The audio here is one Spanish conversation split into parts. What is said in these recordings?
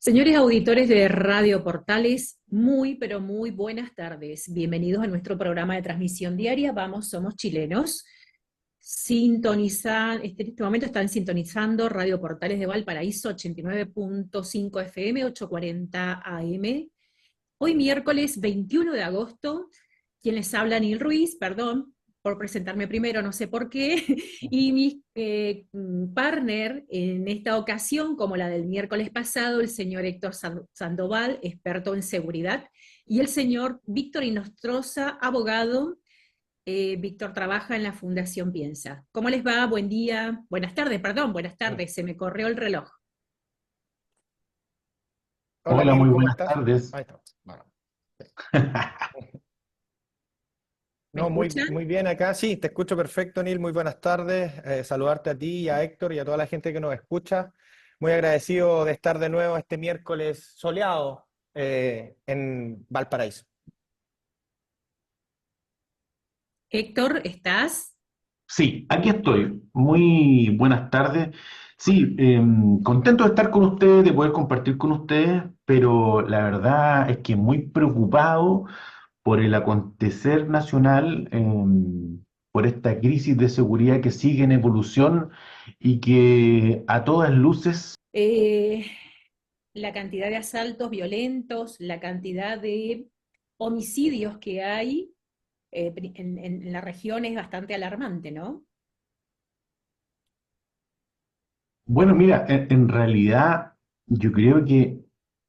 Señores auditores de Radio Portales, muy, pero muy buenas tardes. Bienvenidos a nuestro programa de transmisión diaria. Vamos, somos chilenos. En este momento están sintonizando Radio Portales de Valparaíso, 89.5 FM, 840 AM. Hoy miércoles 21 de agosto, quien les habla, Nil Ruiz, perdón por presentarme primero, no sé por qué, y mi partner en esta ocasión, como la del miércoles pasado, el señor Héctor Sandoval, experto en seguridad, y el señor Víctor Inostroza, abogado. Víctor trabaja en la Fundación Piensa. ¿Cómo les va? Buen día, buenas tardes, perdón, buenas tardes, se me corrió el reloj. Hola Hola, Neil, muy ¿cómo buenas estás? tardes. Ahí está. Bueno, sí. ¿Me No, muy, escuchan? muy bien acá. Sí, te escucho perfecto, Neil. Muy buenas tardes. Saludarte a ti y a Héctor y a toda la gente que nos escucha. Muy agradecido de estar de nuevo este miércoles soleado en Valparaíso. Héctor, ¿estás? Sí, aquí estoy. Muy buenas tardes. Sí, contento de estar con ustedes, de poder compartir con ustedes, pero la verdad es que muy preocupado por el acontecer nacional, por esta crisis de seguridad que sigue en evolución y que a todas luces. Eh, la cantidad de asaltos violentos, la cantidad de homicidios que hay en la región es bastante alarmante, ¿no? Bueno, mira, en realidad yo creo que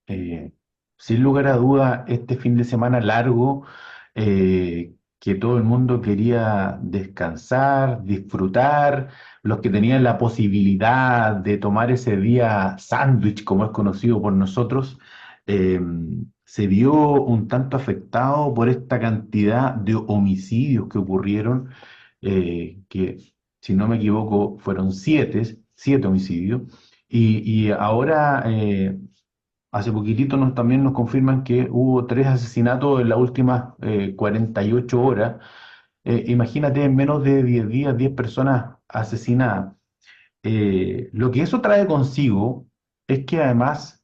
eh, sin lugar a duda este fin de semana largo, que todo el mundo quería descansar, disfrutar, los que tenían la posibilidad de tomar ese día sándwich, como es conocido por nosotros, eh, se vio un tanto afectado por esta cantidad de homicidios que ocurrieron, que si no me equivoco, fueron siete homicidios. Y ahora, hace poquitito también nos confirman que hubo tres asesinatos en las últimas 48 horas. Imagínate, en menos de 10 días, 10 personas asesinadas. Lo que eso trae consigo es que además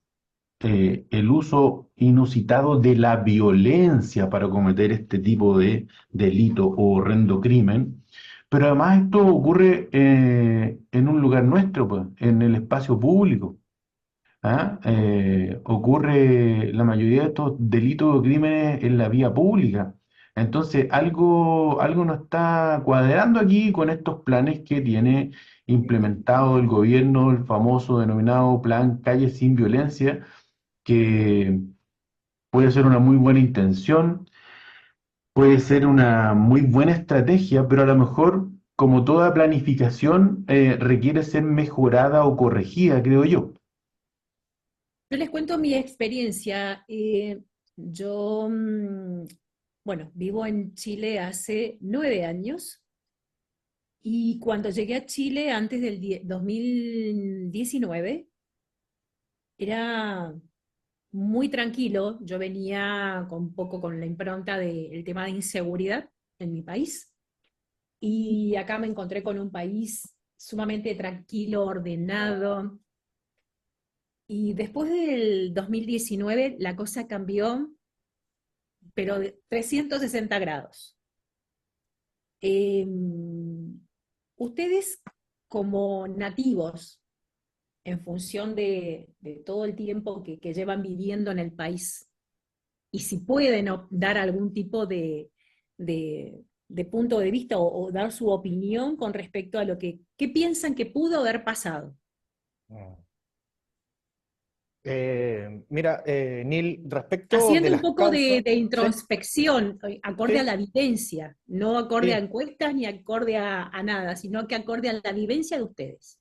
el uso inusitado de la violencia para cometer este tipo de delito o horrendo crimen. Pero además esto ocurre en un lugar nuestro, pues, en el espacio público. ¿Ah? Ocurre la mayoría de estos delitos o crímenes en la vía pública. Entonces, algo no está cuadrando aquí con estos planes que tiene implementado el gobierno, el famoso denominado Plan Calle Sin Violencia, que puede ser una muy buena intención, puede ser una muy buena estrategia, pero a lo mejor, como toda planificación, requiere ser mejorada o corregida, creo yo. Yo les cuento mi experiencia. Yo, bueno, vivo en Chile hace 9 años y cuando llegué a Chile antes del 2019 era muy tranquilo. Yo venía con un poco con la impronta del tema de inseguridad en mi país y acá me encontré con un país sumamente tranquilo, ordenado. Y después del 2019 la cosa cambió, pero de 360 grados. Eh, Ustedes como nativos, en función de todo el tiempo que llevan viviendo en el país, y si pueden dar algún tipo de punto de vista o dar su opinión con respecto a lo que ¿qué piensan que pudo haber pasado? Mira, Neil, respecto de Haciendo un las poco causas, de sí, introspección, acorde a sí, la vivencia, no acorde a sí. encuestas ni acorde a nada, sino que acorde a la vivencia de ustedes.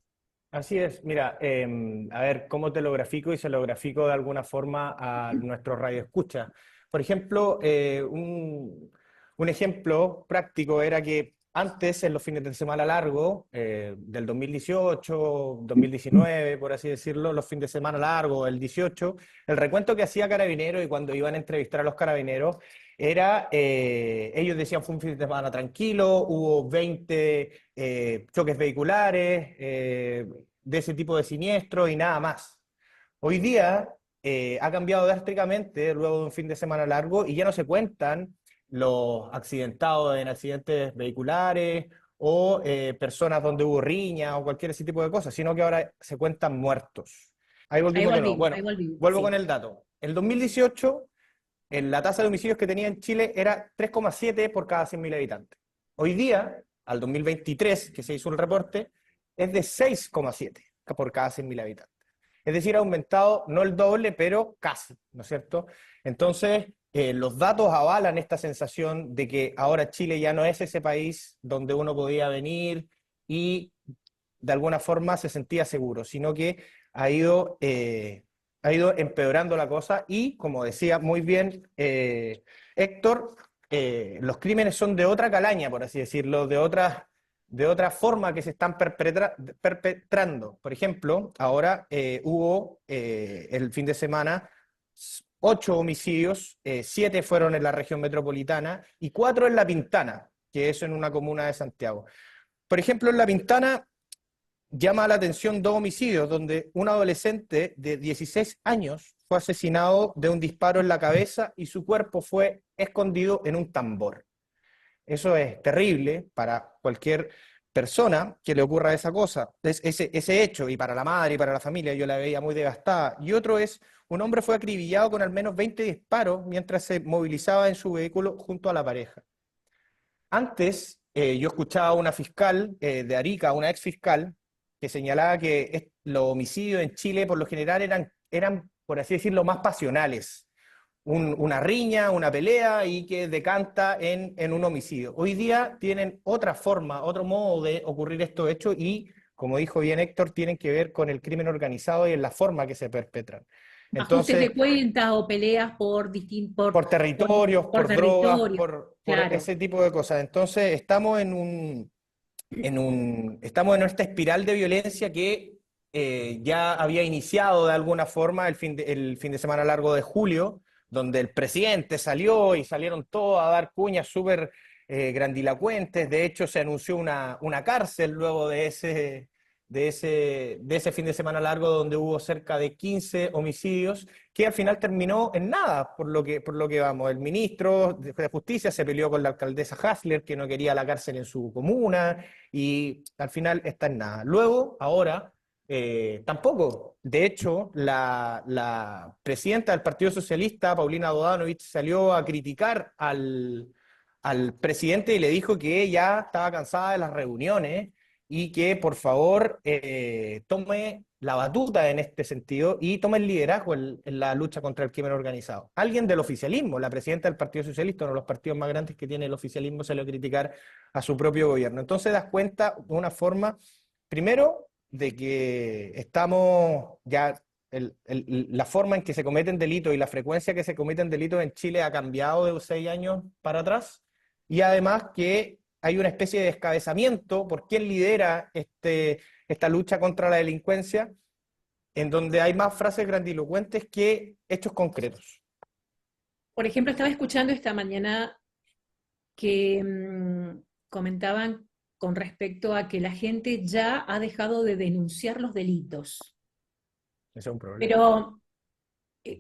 Así es, mira, a ver, ¿cómo te lo grafico? Y se lo grafico de alguna forma a nuestro radio escucha. Por ejemplo, un ejemplo práctico era que antes, en los fines de semana largo, del 2018, 2019, por así decirlo, los fines de semana largo, el 18, el recuento que hacía Carabineros y cuando iban a entrevistar a los carabineros, era, ellos decían fue un fin de semana tranquilo, hubo 20 choques vehiculares, de ese tipo de siniestros y nada más. Hoy día ha cambiado drásticamente luego de un fin de semana largo y ya no se cuentan los accidentados en accidentes vehiculares o personas donde hubo riña o cualquier ese tipo de cosas, sino que ahora se cuentan muertos. Ahí volvimos de nuevo. Bueno, ahí volví, vuelvo con sí. el dato. En 2018, la tasa de homicidios que tenía en Chile era 3,7 por cada 100.000 habitantes. Hoy día, al 2023, que se hizo el reporte, es de 6,7 por cada 100.000 habitantes. Es decir, ha aumentado no el doble, pero casi, ¿no es cierto? Entonces, los datos avalan esta sensación de que ahora Chile ya no es ese país donde uno podía venir y de alguna forma se sentía seguro, sino que ha ido, eh, ha ido empeorando la cosa y, como decía muy bien Héctor, los crímenes son de otra calaña, por así decirlo, de otra forma que se están perpetrando. Por ejemplo, ahora hubo el fin de semana 8 homicidios, 7 fueron en la región metropolitana y 4 en La Pintana, que es en una comuna de Santiago. Por ejemplo, en La Pintana llama la atención 2 homicidios, donde un adolescente de 16 años fue asesinado de un disparo en la cabeza y su cuerpo fue escondido en un tambor. Eso es terrible para cualquier persona que le ocurra esa cosa, ese hecho, y para la madre y para la familia, yo la veía muy devastada. Y otro es, un hombre fue acribillado con al menos 20 disparos mientras se movilizaba en su vehículo junto a la pareja. Antes, yo escuchaba a una fiscal de Arica, una ex fiscal, que señalaba que los homicidios en Chile por lo general eran, por así decirlo, más pasionales. Una riña, una pelea y que decanta en un homicidio. Hoy día tienen otra forma, otro modo de ocurrir estos hechos y, como dijo bien Héctor, tienen que ver con el crimen organizado y en la forma que se perpetran. Ajustes Entonces, de cuentas o peleas por territorios, por por drogas, territorio, por claro. ese tipo de cosas. Entonces, estamos estamos en esta espiral de violencia que ya había iniciado de alguna forma el fin de semana largo de julio, donde el presidente salió y salieron todos a dar cuñas súper grandilocuentes. De hecho, se anunció una cárcel luego de ese fin de semana largo donde hubo cerca de 15 homicidios que al final terminó en nada, por lo que vamos. El ministro de Justicia se peleó con la alcaldesa Hasler, que no quería la cárcel en su comuna, y al final está en nada. Luego, ahora, tampoco. De hecho, la presidenta del Partido Socialista, Paulina Bodanovich, salió a criticar al presidente y le dijo que ya estaba cansada de las reuniones y que por favor tome la batuta en este sentido y tome el liderazgo en la lucha contra el crimen organizado. Alguien del oficialismo, la presidenta del Partido Socialista, uno de los partidos más grandes que tiene el oficialismo, salió a criticar a su propio gobierno. Entonces das cuenta de una forma, primero, de que estamos ya, la forma en que se cometen delitos y la frecuencia que se cometen delitos en Chile ha cambiado de 6 años para atrás, y además que hay una especie de descabezamiento por quién lidera esta lucha contra la delincuencia, en donde hay más frases grandilocuentes que hechos concretos. Por ejemplo, estaba escuchando esta mañana que comentaban con respecto a que la gente ya ha dejado de denunciar los delitos, Ese es un problema. pero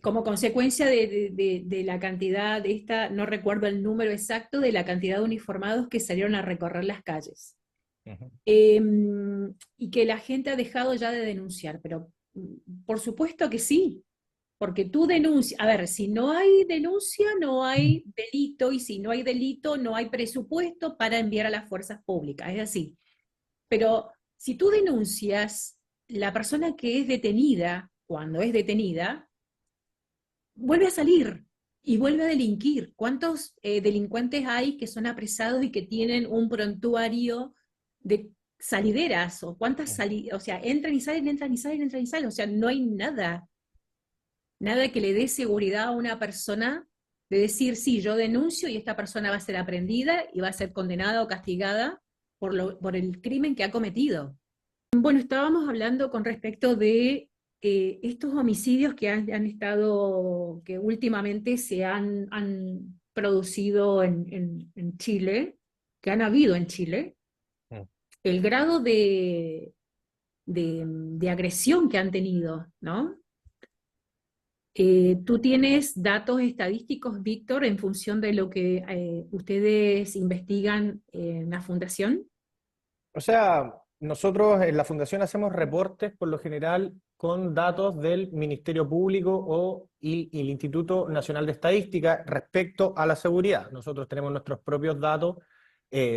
como consecuencia de la cantidad de esta, no recuerdo el número exacto, de la cantidad de uniformados que salieron a recorrer las calles. Uh-huh. Y que la gente ha dejado ya de denunciar, pero por supuesto que sí, porque tú denuncias, a ver, si no hay denuncia, no hay delito, y si no hay delito, no hay presupuesto para enviar a las fuerzas públicas, es así. Pero si tú denuncias, la persona que es detenida, cuando es detenida, vuelve a salir y vuelve a delinquir. ¿Cuántos delincuentes hay que son apresados y que tienen un prontuario de salideras? ¿O cuántas o sea, entran y salen, entran y salen, entran y salen? O sea, no hay nada, nada que le dé seguridad a una persona de decir, sí, yo denuncio y esta persona va a ser aprendida y va a ser condenada o castigada por el crimen que ha cometido. Bueno, estábamos hablando con respecto de estos homicidios que han estado, que últimamente se han producido en Chile, que han habido en Chile, el grado de agresión que han tenido, ¿no? ¿Tú tienes datos estadísticos, Víctor, en función de lo que ustedes investigan en la fundación? O sea, nosotros en la Fundación hacemos reportes por lo general con datos del Ministerio Público y el Instituto Nacional de Estadística respecto a la seguridad. Nosotros tenemos nuestros propios datos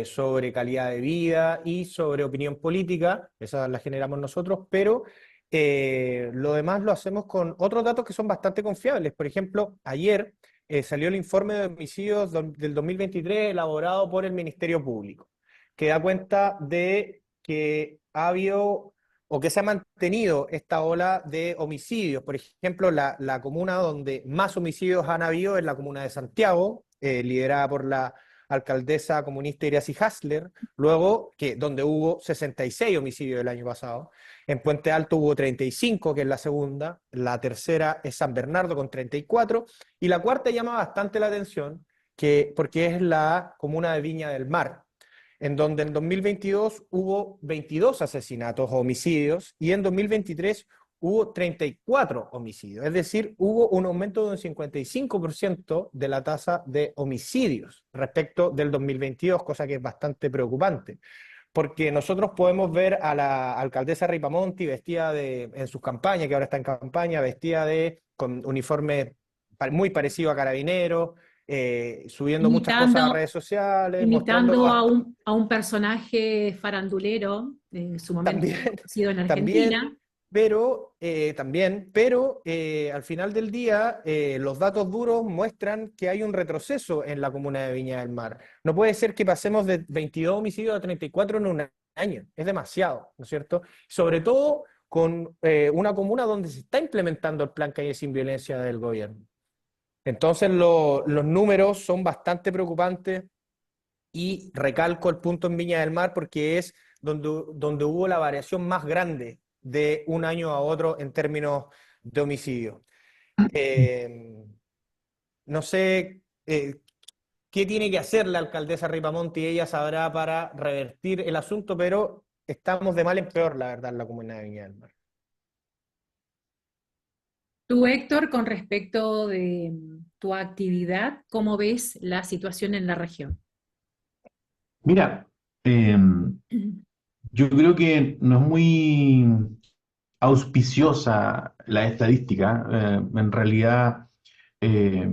sobre calidad de vida y sobre opinión política, esas las generamos nosotros, pero lo demás lo hacemos con otros datos que son bastante confiables. Por ejemplo, ayer salió el informe de homicidios del 2023 elaborado por el Ministerio Público, que da cuenta de que ha habido o que se ha mantenido esta ola de homicidios. Por ejemplo, la comuna donde más homicidios han habido es la comuna de Santiago, liderada por la alcaldesa comunista Iracy Hasler, luego donde hubo 66 homicidios el año pasado. En Puente Alto hubo 35, que es la segunda, la tercera es San Bernardo con 34, y la cuarta llama bastante la atención, porque es la comuna de Viña del Mar, en donde en 2022 hubo 22 asesinatos o homicidios y en 2023 hubo 34 homicidios. Es decir, hubo un aumento de un 55% de la tasa de homicidios respecto del 2022, cosa que es bastante preocupante. Porque nosotros podemos ver a la alcaldesa Ripamonti vestida en sus campañas, que ahora está en campaña, vestida con uniforme muy parecido a Carabineros, subiendo muchas cosas a Imitando, redes sociales, imitando mostrando a un personaje farandulero, en su momento también, conocido en también, Argentina. pero al final del día los datos duros muestran que hay un retroceso en la comuna de Viña del Mar. No puede ser que pasemos de 22 homicidios a 34 en un año, es demasiado, ¿no es cierto? Sobre todo con una comuna donde se está implementando el Plan Calle Sin Violencia del gobierno. Entonces los números son bastante preocupantes y recalco el punto en Viña del Mar porque es donde hubo la variación más grande de un año a otro en términos de homicidio. Eh, no sé qué tiene que hacer la alcaldesa Ripamonti, ella sabrá para revertir el asunto, pero estamos de mal en peor, la verdad, en la comuna de Viña del Mar. Tú, Héctor, con respecto de tu actividad, ¿cómo ves la situación en la región? Mira, yo creo que no es muy auspiciosa la estadística. En realidad, eh,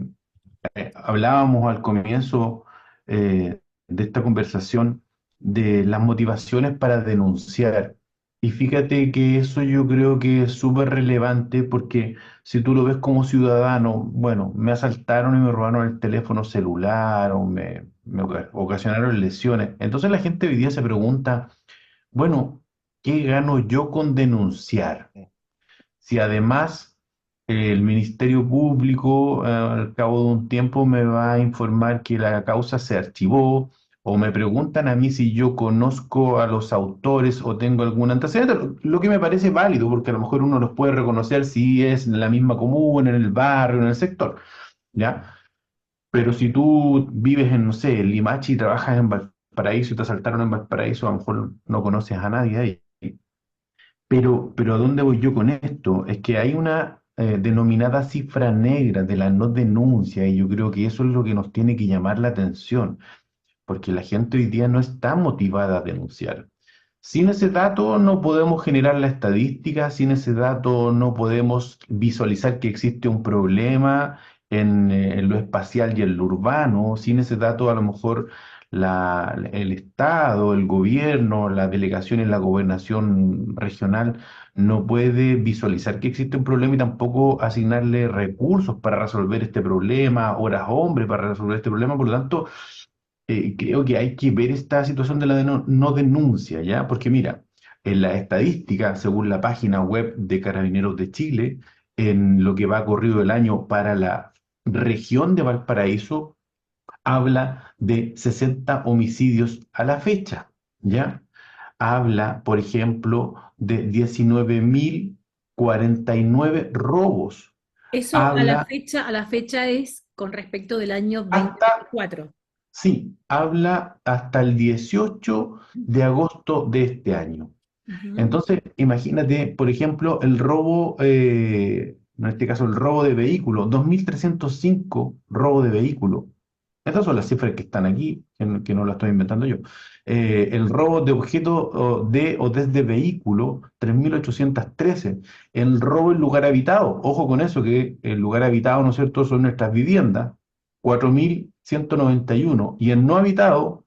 hablábamos al comienzo de esta conversación de las motivaciones para denunciar. Y fíjate que eso yo creo que es súper relevante porque si tú lo ves como ciudadano, bueno, me asaltaron y me robaron el teléfono celular o me ocasionaron lesiones. Entonces la gente hoy día se pregunta, bueno, ¿qué gano yo con denunciar? Si además el Ministerio Público al cabo de un tiempo me va a informar que la causa se archivó, o me preguntan a mí si yo conozco a los autores o tengo algún antecedente, lo que me parece válido, porque a lo mejor uno los puede reconocer si es en la misma comuna, en el barrio, en el sector, ¿ya? Pero si tú vives en, no sé, en Limache y trabajas en Valparaíso y te asaltaron en Valparaíso, a lo mejor no conoces a nadie ahí. Pero ¿a dónde voy yo con esto? Es que hay una denominada cifra negra de la no denuncia y yo creo que eso es lo que nos tiene que llamar la atención, porque la gente hoy día no está motivada a denunciar. Sin ese dato no podemos generar la estadística, sin ese dato no podemos visualizar que existe un problema en lo espacial y en lo urbano, sin ese dato a lo mejor el Estado, el gobierno, la delegación y la gobernación regional no puede visualizar que existe un problema y tampoco asignarle recursos para resolver este problema, horas hombre para resolver este problema. Por lo tanto, creo que hay que ver esta situación de la no denuncia, ¿ya? Porque mira, en la estadística, según la página web de Carabineros de Chile, en lo que va corrido el año para la región de Valparaíso, habla de 60 homicidios a la fecha, ¿ya? Habla, por ejemplo, de 19.049 robos. Eso Habla a la fecha es con respecto del año hasta 2024. Sí, habla hasta el 18 de agosto de este año. Ujú. Entonces, imagínate, por ejemplo, el robo en este caso el robo de vehículos, 2.305 robos de vehículos. Estas son las cifras que están aquí, que no las estoy inventando yo. El robo de objetos de o desde vehículo, 3.813. El robo en lugar habitado, ojo con eso, que el lugar habitado, ¿no es cierto?, son nuestras viviendas, 4.191. Y el no habitado,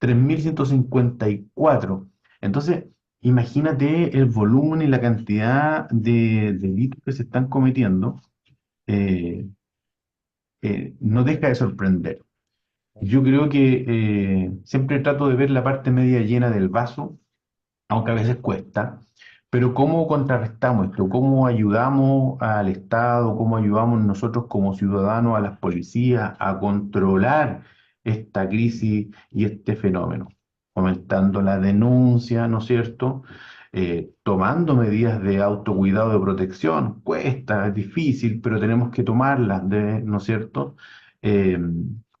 3.154. Entonces, imagínate el volumen y la cantidad de delitos que se están cometiendo. eh, no deja de sorprender. Yo creo que siempre trato de ver la parte media llena del vaso, aunque a veces cuesta, pero ¿cómo contrarrestamos esto? ¿Cómo ayudamos al Estado? ¿Cómo ayudamos nosotros como ciudadanos a las policías a controlar esta crisis y este fenómeno? Aumentando la denuncia, ¿no es cierto? Tomando medidas de autocuidado, de protección. Cuesta, es difícil, pero tenemos que tomarlas, ¿no es cierto? Eh,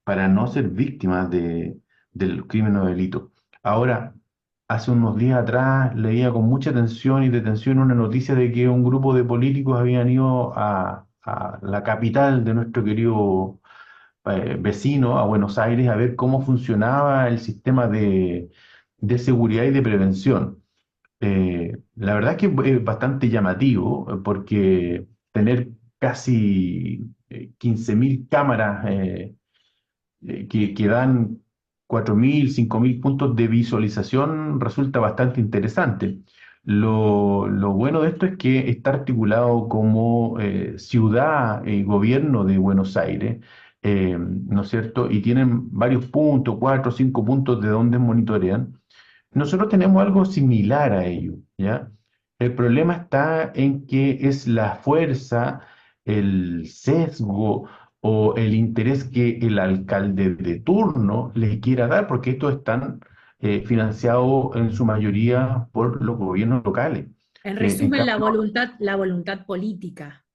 para no ser víctimas del crimen o delito. Ahora, hace unos días atrás leía con mucha atención y detención una noticia de que un grupo de políticos habían ido a la capital de nuestro querido vecino, a Buenos Aires, a ver cómo funcionaba el sistema de seguridad y de prevención. La verdad es que es bastante llamativo porque tener casi 15.000 cámaras que dan 4.000, 5.000 puntos de visualización resulta bastante interesante. Lo bueno de esto es que está articulado como ciudad y gobierno de Buenos Aires, ¿no es cierto? Y tienen varios puntos, 4 o 5 puntos de donde monitorean. Nosotros tenemos algo similar a ello, ¿ya? El problema está en que es la fuerza, el sesgo o el interés que el alcalde de turno le quiera dar, porque estos están financiados en su mayoría por los gobiernos locales. En En resumen, cambio, la voluntad política.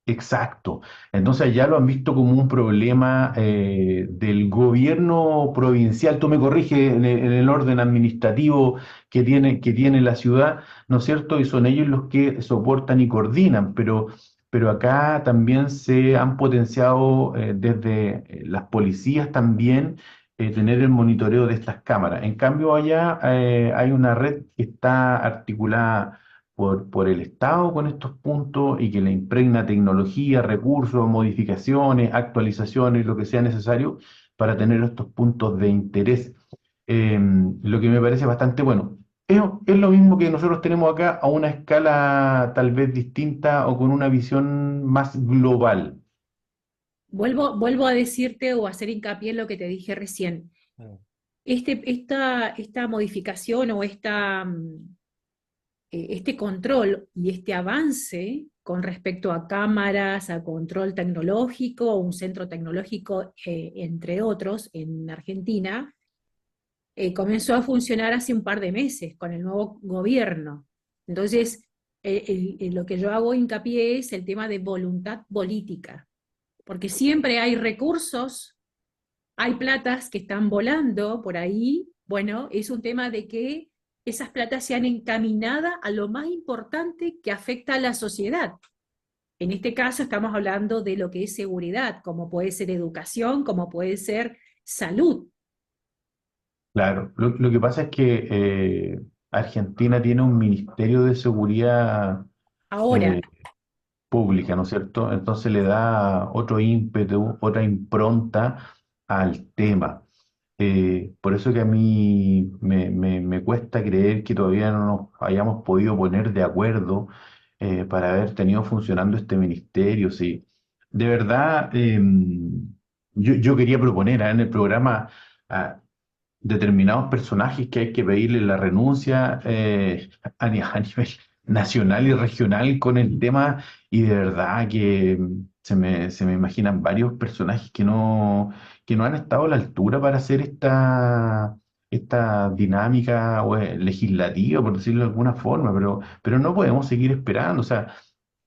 exacto. Entonces ya lo han visto como un problema del gobierno provincial. Tú me corriges en el orden administrativo que tiene la ciudad, ¿no es cierto? Y son ellos los que soportan y coordinan, pero acá también se han potenciado desde las policías también tener el monitoreo de estas cámaras. En cambio, allá hay una red que está articulada por el Estado con estos puntos y que le impregna tecnología, recursos, modificaciones, actualizaciones, lo que sea necesario para tener estos puntos de interés. Lo que me parece bastante bueno. Es lo mismo que nosotros tenemos acá a una escala tal vez distinta o con una visión más global. Vuelvo a decirte o a hacer hincapié en lo que te dije recién. Mm. Esta modificación o este control y este avance con respecto a cámaras, a control tecnológico, un centro tecnológico, entre otros, en Argentina, comenzó a funcionar hace un par de meses con el nuevo gobierno. Entonces, lo que yo hago hincapié es el tema de voluntad política, porque siempre hay recursos, hay platas que están volando por ahí. Bueno, es un tema de que esas platas sean encaminadas a lo más importante que afecta a la sociedad. En este caso estamos hablando de lo que es seguridad, como puede ser educación, como puede ser salud. Claro, lo que pasa es que Argentina tiene un Ministerio de Seguridad Ahora, eh, pública, ¿no es cierto? Entonces le da otro ímpetu, otra impronta al tema. Por eso que a mí me cuesta creer que todavía no nos hayamos podido poner de acuerdo para haber tenido funcionando este ministerio. Sí. De verdad, yo quería proponer en el programa a determinados personajes que hay que pedirle la renuncia a nivel nacional y regional con el tema y de verdad que se me imaginan varios personajes que no han estado a la altura para hacer esta dinámica legislativa, por decirlo de alguna forma, pero no podemos seguir esperando. O sea,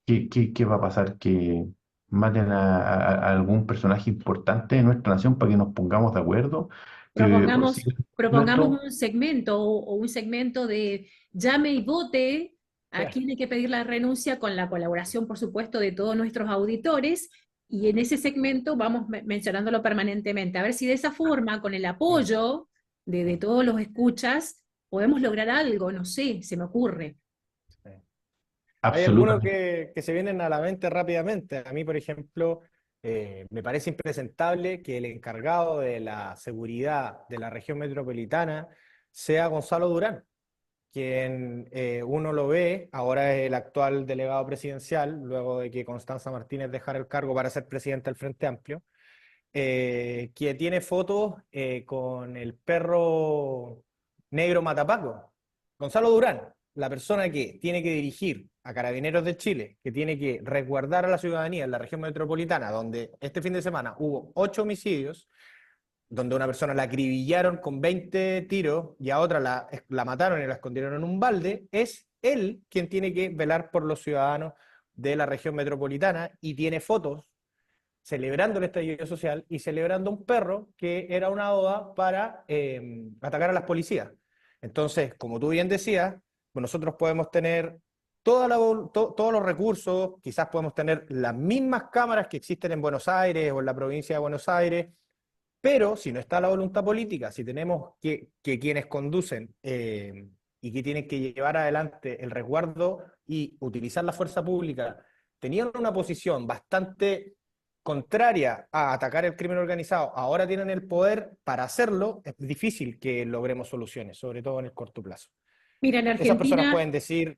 ¿qué va a pasar? ¿Que maten a algún personaje importante de nuestra nación para que nos pongamos de acuerdo? Que por propongamos, decir propongamos esto, un segmento o un segmento de llame y vote a quién hay que pedir la renuncia con la colaboración, por supuesto, de todos nuestros auditores, y en ese segmento vamos mencionándolo permanentemente, a ver si de esa forma, con el Mm, apoyo de todos los escuchas, podemos lograr algo, no sé, se me ocurre. sí. Hay algunos Absolutamente. que se vienen a la mente rápidamente. A mí, por ejemplo, me parece impresentable que el encargado de la seguridad de la región metropolitana sea Gonzalo Durán, quien uno lo ve, ahora es el actual delegado presidencial, luego de que Constanza Martínez dejara el cargo para ser presidente del Frente Amplio, que tiene fotos con el perro negro Matapaco. Gonzalo Durán, la persona que tiene que dirigir a Carabineros de Chile, que tiene que resguardar a la ciudadanía en la región metropolitana, donde este fin de semana hubo 8 homicidios, donde a una persona la acribillaron con 20 tiros y a otra la mataron y la escondieron en un balde, es él quien tiene que velar por los ciudadanos de la región metropolitana y tiene fotos celebrando el estallido social y celebrando un perro que era una oda para atacar a las policías. Entonces, como tú bien decías, pues nosotros podemos tener todos los recursos, quizás podemos tener las mismas cámaras que existen en Buenos Aires o en la provincia de Buenos Aires, pero si no está la voluntad política, si tenemos que quienes conducen y que tienen que llevar adelante el resguardo y utilizar la fuerza pública, tenían una posición bastante contraria a atacar el crimen organizado, ahora tienen el poder para hacerlo, es difícil que logremos soluciones, sobre todo en el corto plazo. Mira, Esas personas pueden decir,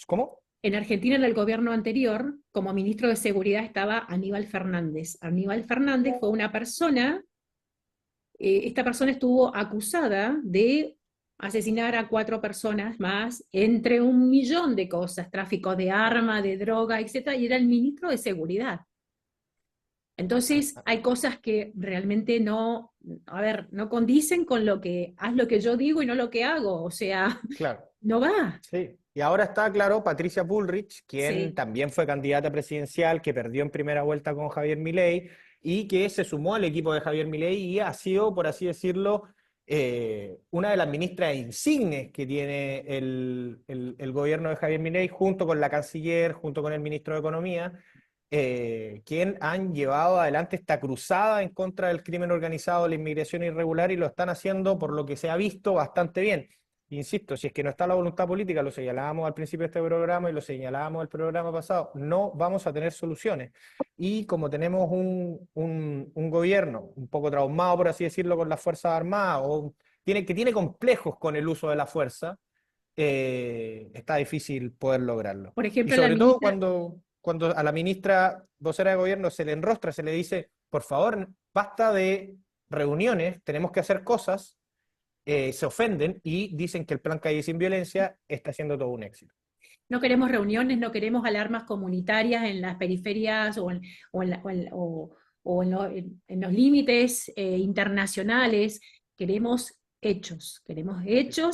¿cómo? En Argentina, en el gobierno anterior, como ministro de Seguridad estaba Aníbal Fernández. Aníbal Fernández fue una persona, esta persona estuvo acusada de asesinar a 4 personas más, entre 1.000.000 de cosas, tráfico de armas, de droga, etcétera, y era el ministro de Seguridad. Entonces, hay cosas que realmente no, a ver, no condicen con lo que, haz lo que yo digo y no lo que hago, o sea, Claro. no va. Sí, y ahora está claro Patricia Bullrich, quien Sí. también fue candidata presidencial, que perdió en primera vuelta con Javier Milei y que se sumó al equipo de Javier Milei y ha sido, por así decirlo, una de las ministras insignes que tiene el gobierno de Javier Milei, junto con la canciller, junto con el ministro de Economía, quien han llevado adelante esta cruzada en contra del crimen organizado, la inmigración irregular, y lo están haciendo, por lo que se ha visto, bastante bien. Insisto, si es que no está la voluntad política, lo señalábamos al principio de este programa y lo señalábamos el programa pasado, no vamos a tener soluciones. Y como tenemos un gobierno un poco traumado, por así decirlo, con las Fuerzas Armadas, o que tiene complejos con el uso de la fuerza, está difícil poder lograrlo. Por Y ejemplo, la sobre todo ministra, cuando a la ministra vocera de gobierno se le enrostra, se le dice, por favor, basta de reuniones, tenemos que hacer cosas, se ofenden y dicen que el plan Calle Sin Violencia está siendo todo un éxito. no queremos reuniones, no queremos alarmas comunitarias en las periferias o en los límites internacionales. Queremos hechos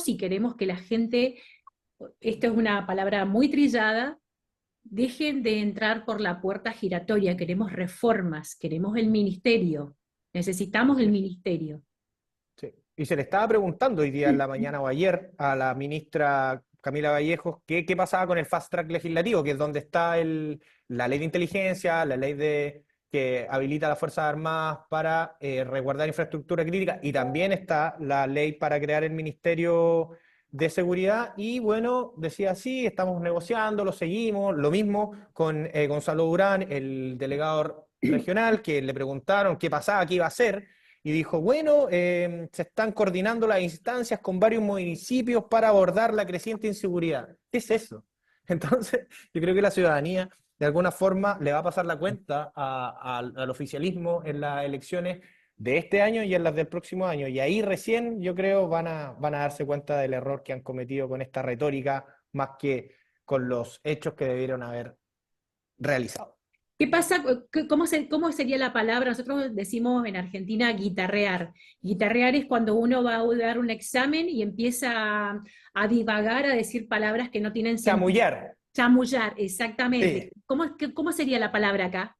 y queremos que la gente, esto es una palabra muy trillada, dejen de entrar por la puerta giratoria. Queremos reformas, queremos el ministerio, necesitamos el Sí, ministerio. sí. Y se le estaba preguntando hoy día en la mañana o ayer a la ministra Camila Vallejos qué pasaba con el fast track legislativo, que es donde está la ley de inteligencia, la ley que habilita a las Fuerzas Armadas para resguardar infraestructura crítica, y también está la ley para crear el Ministerio de Seguridad. Y bueno, decía, sí, estamos negociando, lo seguimos, lo mismo con Gonzalo Durán, el delegado regional, que le preguntaron qué pasaba, qué iba a hacer, y dijo, bueno, se están coordinando las instancias con varios municipios para abordar la creciente inseguridad. ¿Qué es eso? Entonces, yo creo que la ciudadanía, de alguna forma, le va a pasar la cuenta al oficialismo en las elecciones de este año y en las del próximo año. Y ahí recién, yo creo, van a darse cuenta del error que han cometido con esta retórica, más que con los hechos que debieron haber realizado. ¿Qué pasa? ¿Cómo sería la palabra? Nosotros decimos en Argentina guitarrear. Guitarrear es cuando uno va a dar un examen y empieza a divagar, a decir palabras que no tienen sentido. Chamullar. Chamullar, exactamente. Sí, ¿Cómo sería la palabra acá?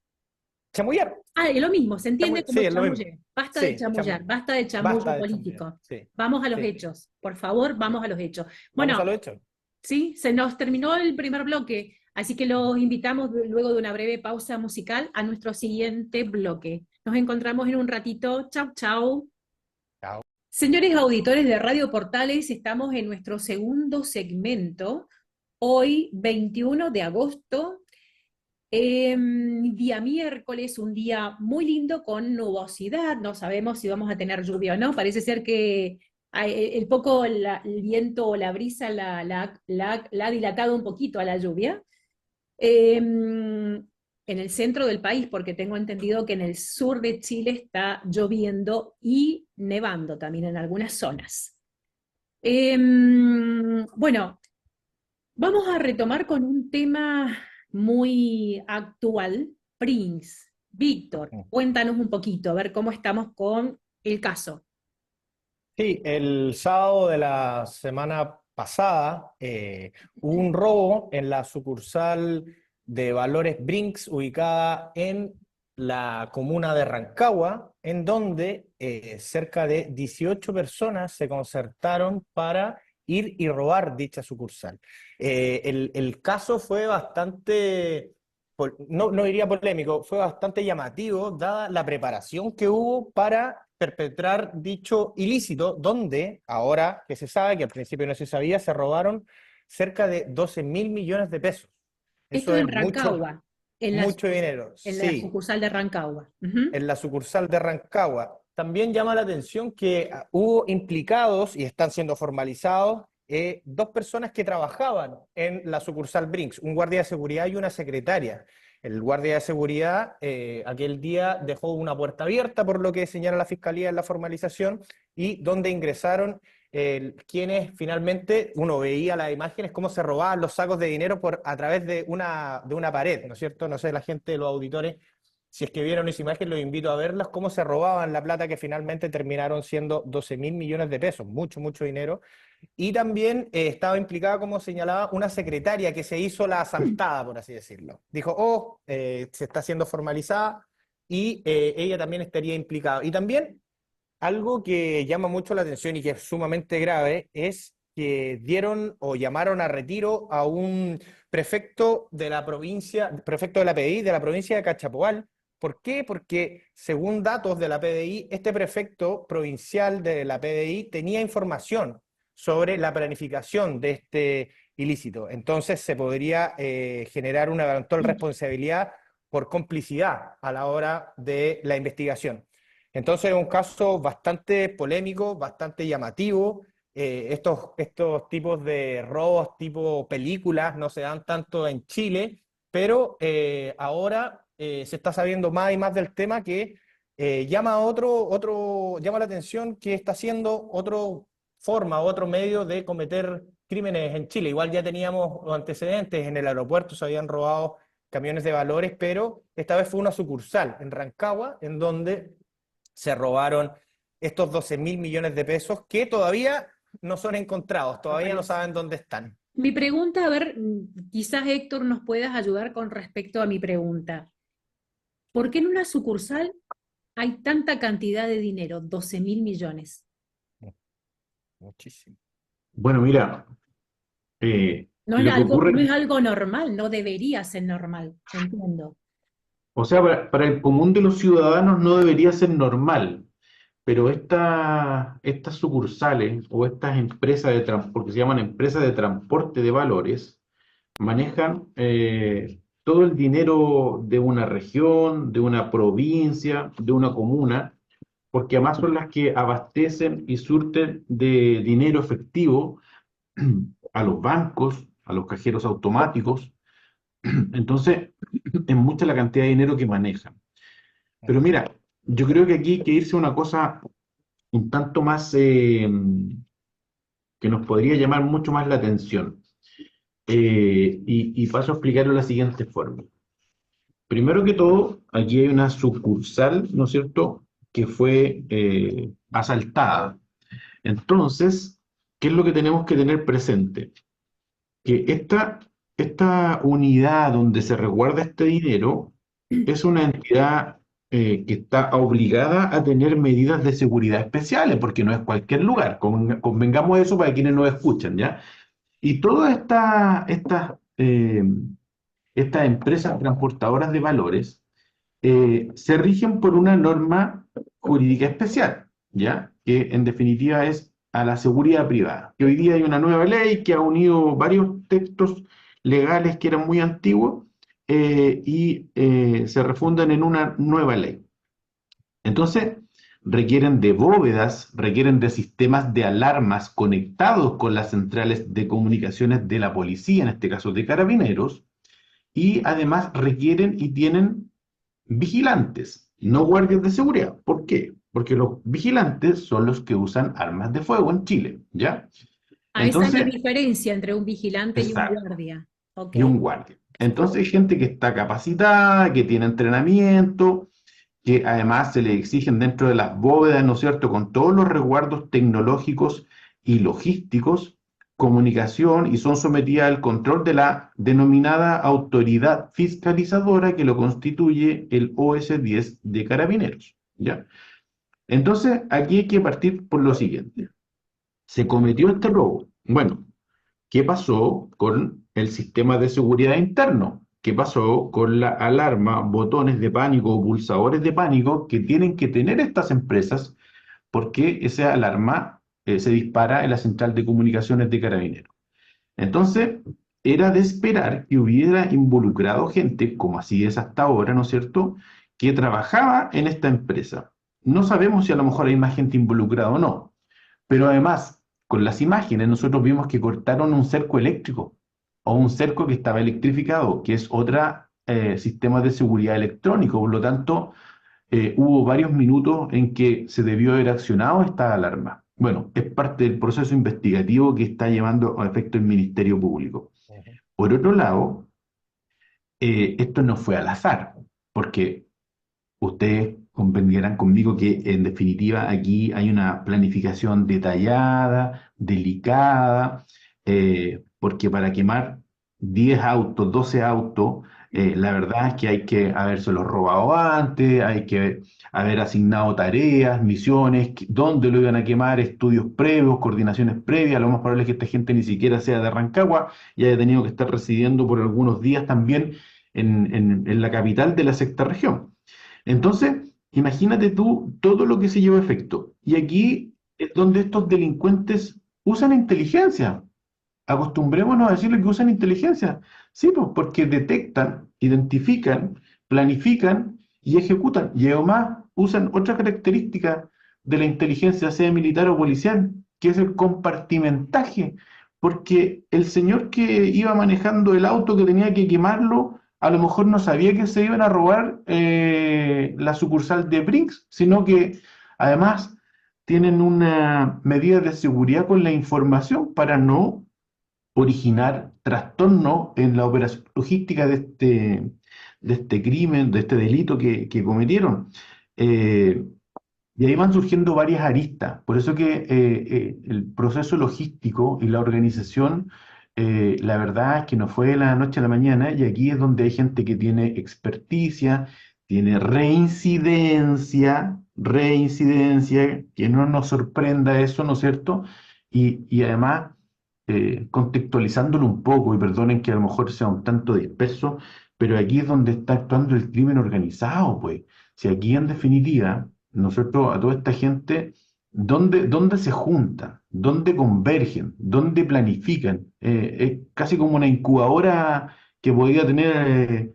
chamullar. Ah, es lo mismo, se entiende Sí, como es lo mismo. chamulle. Basta de Sí, chamullar, basta de basta chamullo de chamullar. político. Sí, Vamos a los sí, hechos, por favor, sí. vamos a los hechos. Vamos a Bueno, lo hecho. Sí, se nos terminó el primer bloque, así que los invitamos luego de una breve pausa musical a nuestro siguiente bloque. Nos encontramos en un ratito. Chau, chau. Chao. Señores auditores de Radio Portales, estamos en nuestro segundo segmento, hoy 21 de agosto, día miércoles, un día muy lindo con nubosidad, no sabemos si vamos a tener lluvia o no, parece ser que el poco el viento o la brisa la ha dilatado un poquito a la lluvia. En el centro del país, porque tengo entendido que en el sur de Chile está lloviendo y nevando también en algunas zonas. Bueno, vamos a retomar con un tema muy actual, Prince. Víctor, cuéntanos un poquito, a ver cómo estamos con el caso. Sí, el sábado de la semana pasada hubo un robo en la sucursal de Valores Brinks ubicada en la comuna de Rancagua, en donde cerca de 18 personas se concertaron para ir y robar dicha sucursal. El caso fue bastante, no diría polémico, fue bastante llamativo, dada la preparación que hubo para perpetrar dicho ilícito, donde, ahora que se sabe, que al principio no se sabía, se robaron cerca de 12.000 millones de pesos. Esto Eso en es mucho, Rancagua, en mucho dinero, la sí, sucursal de Rancagua. Ujú. en la sucursal de Rancagua. También llama la atención que hubo implicados y están siendo formalizados dos personas que trabajaban en la sucursal Brinks, un guardia de seguridad y una secretaria. El guardia de seguridad aquel día dejó una puerta abierta, por lo que señala la fiscalía en la formalización, y donde ingresaron quienes finalmente uno veía las imágenes, cómo se robaban los sacos de dinero a través de una pared, ¿no es cierto? No sé, la gente, los auditores, si es que vieron esa imagen, los invito a verlas, cómo se robaban la plata que finalmente terminaron siendo 12.000 millones de pesos, mucho, mucho dinero. Y también estaba implicada, como señalaba, una secretaria que se hizo la asaltada, por así decirlo. Dijo, oh, se está siendo formalizada y ella también estaría implicada. Y también algo que llama mucho la atención y que es sumamente grave es que dieron o llamaron a retiro a un prefecto de la provincia, prefecto de la PDI de la provincia de Cachapoal. ¿Por qué? Porque según datos de la PDI, este prefecto provincial de la PDI tenía información sobre la planificación de este ilícito. Entonces se podría generar una eventual responsabilidad por complicidad a la hora de la investigación. Entonces es un caso bastante polémico, bastante llamativo. Estos tipos de robos tipo películas no se dan tanto en Chile, pero ahora se está sabiendo más y más del tema que llama la atención que está haciendo otra forma, otro medio de cometer crímenes en Chile. Igual ya teníamos los antecedentes, en el aeropuerto se habían robado camiones de valores, pero esta vez fue una sucursal en Rancagua, en donde se robaron estos 12.000 millones de pesos que todavía no son encontrados, todavía no saben dónde están. Mi pregunta, a ver, quizás Héctor nos puedas ayudar con respecto a mi pregunta. ¿Por qué en una sucursal hay tanta cantidad de dinero, 12.000 millones? Muchísimo. Bueno, mira, lo que ocurre, No es algo normal, no debería ser normal, entiendo. o sea, para el común de los ciudadanos no debería ser normal, pero estas sucursales o estas empresas de transporte, que se llaman empresas de transporte de valores, manejan todo el dinero de una región, de una provincia, de una comuna, porque además son las que abastecen y surten de dinero efectivo a los bancos, a los cajeros automáticos. Entonces, es mucha la cantidad de dinero que manejan. Pero mira, yo creo que aquí hay que irse a una cosa un tanto más que nos podría llamar mucho más la atención. Y paso a explicarlo de la siguiente forma. Primero que todo, aquí hay una sucursal, ¿no es cierto?, que fue asaltada. Entonces, ¿qué es lo que tenemos que tener presente? Que esta unidad donde se resguarda este dinero es una entidad que está obligada a tener medidas de seguridad especiales, porque no es cualquier lugar. Convengamos eso para quienes nos escuchan, ¿ya? Y todas estas empresas transportadoras de valores se rigen por una norma jurídica especial, ¿ya? Que en definitiva es a la seguridad privada. Que hoy día hay una nueva ley que ha unido varios textos legales que eran muy antiguos y se refundan en una nueva ley. Entonces, requieren de bóvedas, requieren de sistemas de alarmas conectados con las centrales de comunicaciones de la policía, en este caso de carabineros, y además requieren y tienen vigilantes, no guardias de seguridad. ¿Por qué? Porque los vigilantes son los que usan armas de fuego en Chile, ¿ya? Esa es la Entonces, diferencia entre un vigilante y un exacto, guardia. Ok. y un guardia. Entonces hay gente que está capacitada, que tiene entrenamiento, que además se le exigen dentro de las bóvedas, ¿no es cierto?, con todos los resguardos tecnológicos y logísticos, comunicación, y son sometidas al control de la denominada autoridad fiscalizadora que lo constituye el OS-10 de Carabineros, ¿ya? Entonces, aquí hay que partir por lo siguiente. Se cometió este robo. Bueno, ¿qué pasó con el sistema de seguridad interno? ¿Qué pasó con la alarma, botones de pánico o pulsadores de pánico que tienen que tener estas empresas porque esa alarma se dispara en la central de comunicaciones de Carabineros? Entonces, era de esperar que hubiera involucrado gente, como así es hasta ahora, ¿no es cierto?, que trabajaba en esta empresa. No sabemos si a lo mejor hay más gente involucrada o no, pero además, con las imágenes nosotros vimos que cortaron un cerco eléctrico o un cerco que estaba electrificado, que es otro sistema de seguridad electrónico. Por lo tanto, hubo varios minutos en que se debió haber accionado esta alarma. Bueno, es parte del proceso investigativo que está llevando a efecto el Ministerio Público. Ujú. Por otro lado, esto no fue al azar, porque ustedes comprenderán conmigo que en definitiva aquí hay una planificación detallada, delicada, porque para quemar 10 autos, 12 autos, la verdad es que hay que habérselos robado antes, hay que haber asignado tareas, misiones, dónde lo iban a quemar, estudios previos, coordinaciones previas. Lo más probable es que esta gente ni siquiera sea de Rancagua y haya tenido que estar residiendo por algunos días también en la capital de la sexta región. Entonces, imagínate tú todo lo que se lleva a efecto. Y aquí es donde estos delincuentes usan inteligencia. Acostumbrémonos a decirle que usan inteligencia. Sí, pues porque detectan, identifican, planifican y ejecutan. Y además usan otra característica de la inteligencia, sea militar o policial, que es el compartimentaje. Porque el señor que iba manejando el auto que tenía que quemarlo, a lo mejor no sabía que se iban a robar la sucursal de Brinks, sino que además tienen una medida de seguridad con la información para no originar trastorno en la operación logística de este crimen, de este delito que cometieron. Eh, y ahí van surgiendo varias aristas. Por eso que el proceso logístico y la organización, la verdad es que no fue de la noche a la mañana, y aquí es donde hay gente que tiene experticia, tiene reincidencia, que no nos sorprenda eso, ¿no es cierto? Y además, contextualizándolo un poco, y perdonen que a lo mejor sea un tanto disperso, pero aquí es donde está actuando el crimen organizado, pues. Si aquí en definitiva nosotros a toda esta gente, ¿dónde se juntan? ¿Dónde convergen? ¿Dónde planifican? Es casi como una incubadora que podría tener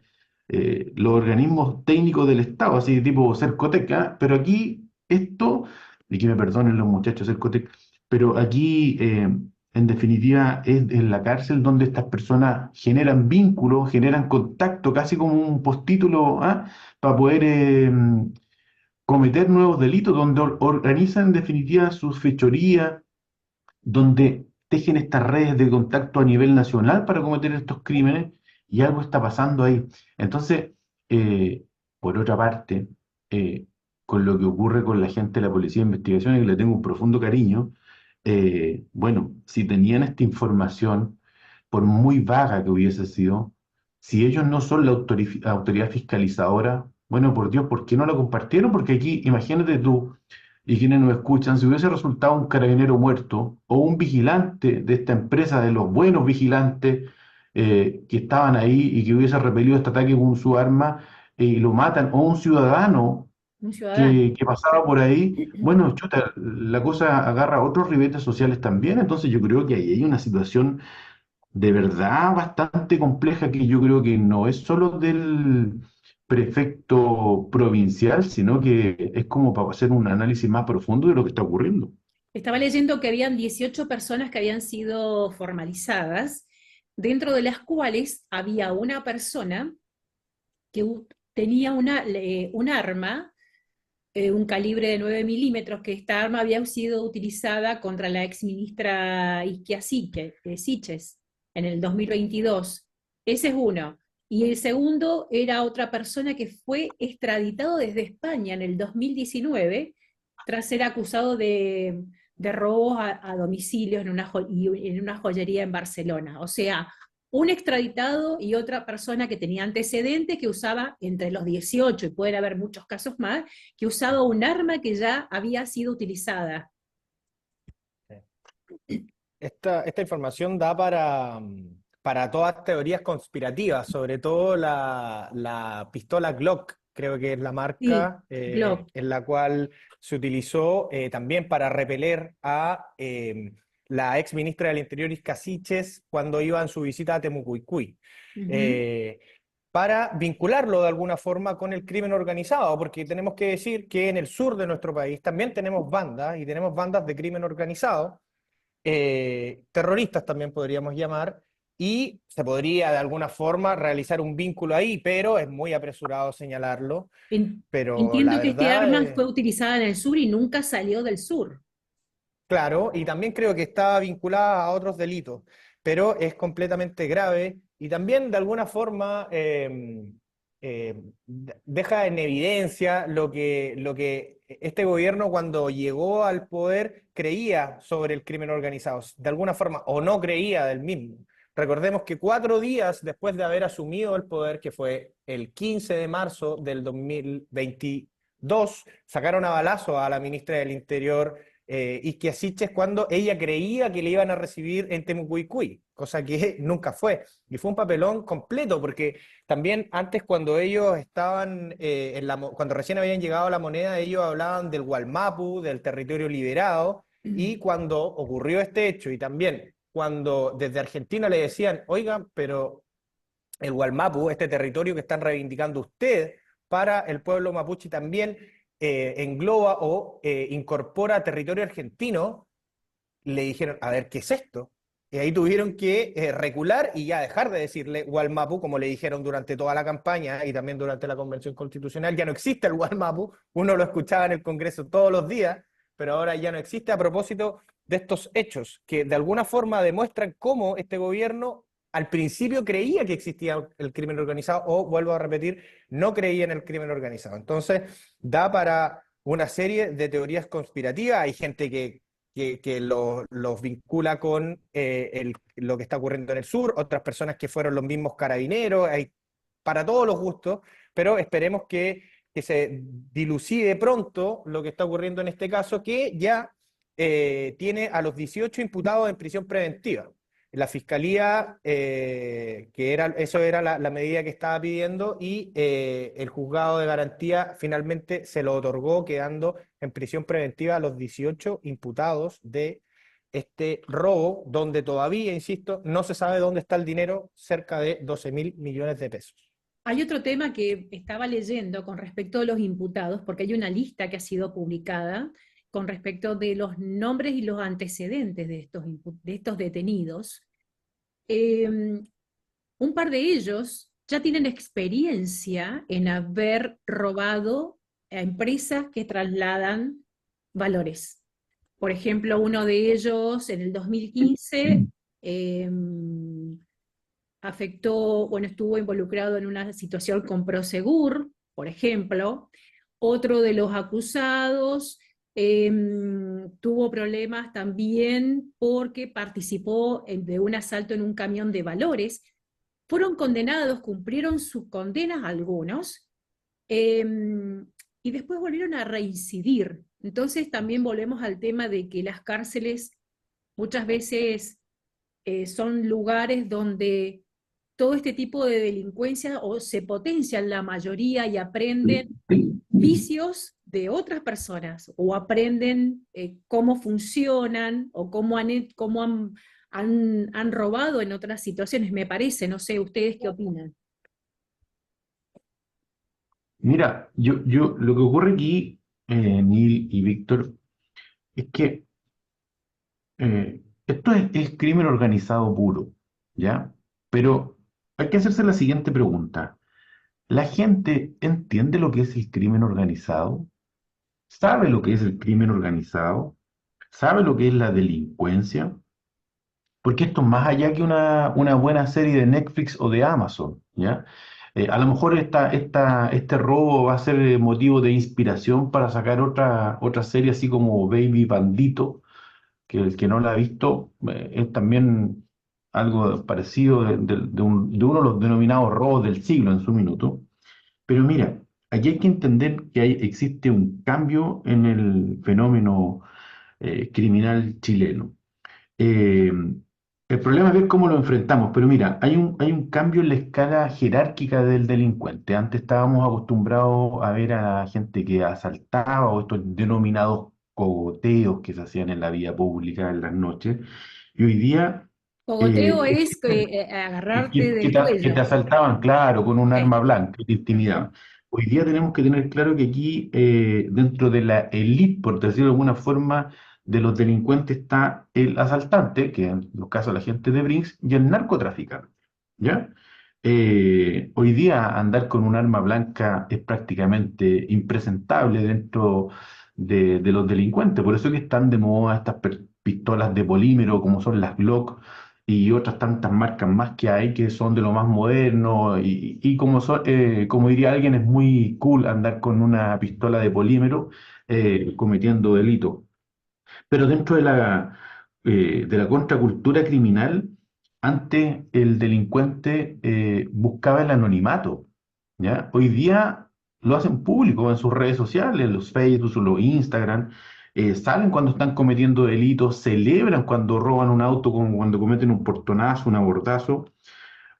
los organismos técnicos del Estado, así tipo Cercotec, ¿ah? Pero aquí esto, y que me perdonen los muchachos Cercotec, pero aquí en definitiva es en la cárcel donde estas personas generan vínculos, generan contacto, casi como un postítulo, ¿ah? Para poder cometer nuevos delitos, donde organizan en definitiva sus fechorías, donde tejen estas redes de contacto a nivel nacional para cometer estos crímenes, y algo está pasando ahí. Entonces, eh, por otra parte, eh, con lo que ocurre con la gente de la Policía de Investigación, y que le tengo un profundo cariño, bueno, si tenían esta información, por muy vaga que hubiese sido, si ellos no son la autoridad fiscalizadora, bueno, por Dios, ¿por qué no la compartieron? Porque aquí, imagínate tú, y quienes nos escuchan, si hubiese resultado un carabinero muerto o un vigilante de esta empresa, de los buenos vigilantes que estaban ahí y que hubiese repelido este ataque con su arma y lo matan, o un ciudadano Un ciudadano. que pasaba por ahí, bueno, chuta, la cosa agarra otros ribetes sociales también, entonces yo creo que ahí hay una situación de verdad bastante compleja que yo creo que no es solo del prefecto provincial, sino que es como para hacer un análisis más profundo de lo que está ocurriendo. Estaba leyendo que habían 18 personas que habían sido formalizadas, dentro de las cuales había una persona que tenía un arma, un calibre de 9 milímetros, que esta arma había sido utilizada contra la exministra Isquia Siches en el 2022. Ese es uno. Y el segundo era otra persona que fue extraditado desde España en el 2019 tras ser acusado de robos a domicilio en una joyería en Barcelona. O sea, un extraditado y otra persona que tenía antecedentes que usaba entre los 18, y pueden haber muchos casos más, que usaba un arma que ya había sido utilizada. Esta información da para todas teorías conspirativas, sobre todo la pistola Glock, creo que es la Sí, marca Glock. en la cual se utilizó también para repeler a la ex ministra del Interior, Isca Siches, cuando iba en su visita a Temucuicui. Ujú. Eh, para vincularlo de alguna forma con el crimen organizado, porque tenemos que decir que en el sur de nuestro país también tenemos bandas, y tenemos bandas de crimen organizado, terroristas también podríamos llamar, y se podría de alguna forma realizar un vínculo ahí, pero es muy apresurado señalarlo. Pero la Entiendo que este verdad arma fue es, utilizada en el sur y nunca salió del sur. claro, y también creo que está vinculada a otros delitos, pero es completamente grave y también de alguna forma deja en evidencia lo que este gobierno cuando llegó al poder creía sobre el crimen organizado, de alguna forma, o no creía del mismo. Recordemos que 4 días después de haber asumido el poder, que fue el 15 de marzo del 2022, sacaron a balazo a la ministra del Interior, Isquia Siches, cuando ella creía que le iban a recibir en Temucuicui, cosa que nunca fue. Y fue un papelón completo, porque también antes cuando ellos estaban, cuando recién habían llegado a La Moneda, ellos hablaban del Gualmapu, del territorio liberado, y cuando ocurrió este hecho, y también cuando desde Argentina le decían, oigan, pero el Gualmapu, este territorio que están reivindicando ustedes para el pueblo mapuche, también engloba o incorpora territorio argentino, le dijeron, a ver, ¿qué es esto? Y ahí tuvieron que recular y ya dejar de decirle Gualmapu, como le dijeron durante toda la campaña y también durante la Convención Constitucional. Ya no existe el Gualmapu, uno lo escuchaba en el Congreso todos los días, pero ahora ya no existe, a propósito de estos hechos que de alguna forma demuestran cómo este gobierno al principio creía que existía el crimen organizado, o vuelvo a repetir, no creía en el crimen organizado. Entonces, da para una serie de teorías conspirativas. Hay gente que los vincula con lo que está ocurriendo en el sur, otras personas que fueron los mismos carabineros, hay para todos los gustos, pero esperemos que se dilucide pronto lo que está ocurriendo en este caso, que ya tiene a los 18 imputados en prisión preventiva. La fiscalía, eso era la medida que estaba pidiendo, y el juzgado de garantía finalmente se lo otorgó, quedando en prisión preventiva a los 18 imputados de este robo, donde todavía, insisto, no se sabe dónde está el dinero, cerca de 12.000 millones de pesos. Hay otro tema que estaba leyendo con respecto a los imputados, porque hay una lista que ha sido publicada con respecto de los nombres y los antecedentes de estos detenidos. Un par de ellos ya tienen experiencia en haber robado a empresas que trasladan valores. Por ejemplo, uno de ellos en el 2015 eh, estuvo involucrado en una situación con Prosegur, por ejemplo. Otro de los acusados tuvo problemas también porque participó de un asalto en un camión de valores. Fueron condenados, cumplieron sus condenas algunos, y después volvieron a reincidir. Entonces también volvemos al tema de que las cárceles muchas veces son lugares donde todo este tipo de delincuencia o se potencia en la mayoría y aprenden vicios de otras personas o aprenden cómo funcionan o cómo han robado en otras situaciones, me parece, no sé, ¿ustedes qué opinan? Mira, lo que ocurre aquí, Neil y Víctor, es que esto es crimen organizado puro, ¿ya? Pero hay que hacerse la siguiente pregunta. ¿La gente entiende lo que es el crimen organizado? ¿Sabe lo que es el crimen organizado? ¿Sabe lo que es la delincuencia? Porque esto es más allá que una buena serie de Netflix o de Amazon, ¿ya? A lo mejor este robo va a ser motivo de inspiración para sacar otra serie así como Baby Bandito, que el que no la ha visto es también algo parecido de uno de los denominados robos del siglo en su minuto. Pero mira, aquí hay que entender que existe un cambio en el fenómeno criminal chileno. Eh, el problema es ver cómo lo enfrentamos, pero mira, hay un cambio en la escala jerárquica del delincuente. Antes estábamos acostumbrados a ver a la gente que asaltaba o estos denominados cogoteos que se hacían en la vía pública en las noches. Y hoy día Cogoteo es existen agarrarte del que te cuello. asaltaban, claro, con un Ok. arma blanca, y te intimidaban. Hoy día tenemos que tener claro que aquí, dentro de la élite, por decirlo de alguna forma, de los delincuentes está el asaltante, que en los casos de la gente de Brinks, y el narcotraficante, ¿ya? Hoy día andar con un arma blanca es prácticamente impresentable dentro de los delincuentes, por eso que están de moda estas pistolas de polímero como son las Glock, y otras tantas marcas más que hay que son de lo más moderno y como diría alguien, es muy cool andar con una pistola de polímero cometiendo delitos. Pero dentro de la contracultura criminal, antes el delincuente buscaba el anonimato, ¿ya? Hoy día lo hacen público en sus redes sociales, los Facebook, los Instagram, salen cuando están cometiendo delitos, celebran cuando roban un auto, como cuando cometen un portonazo, un abordazo.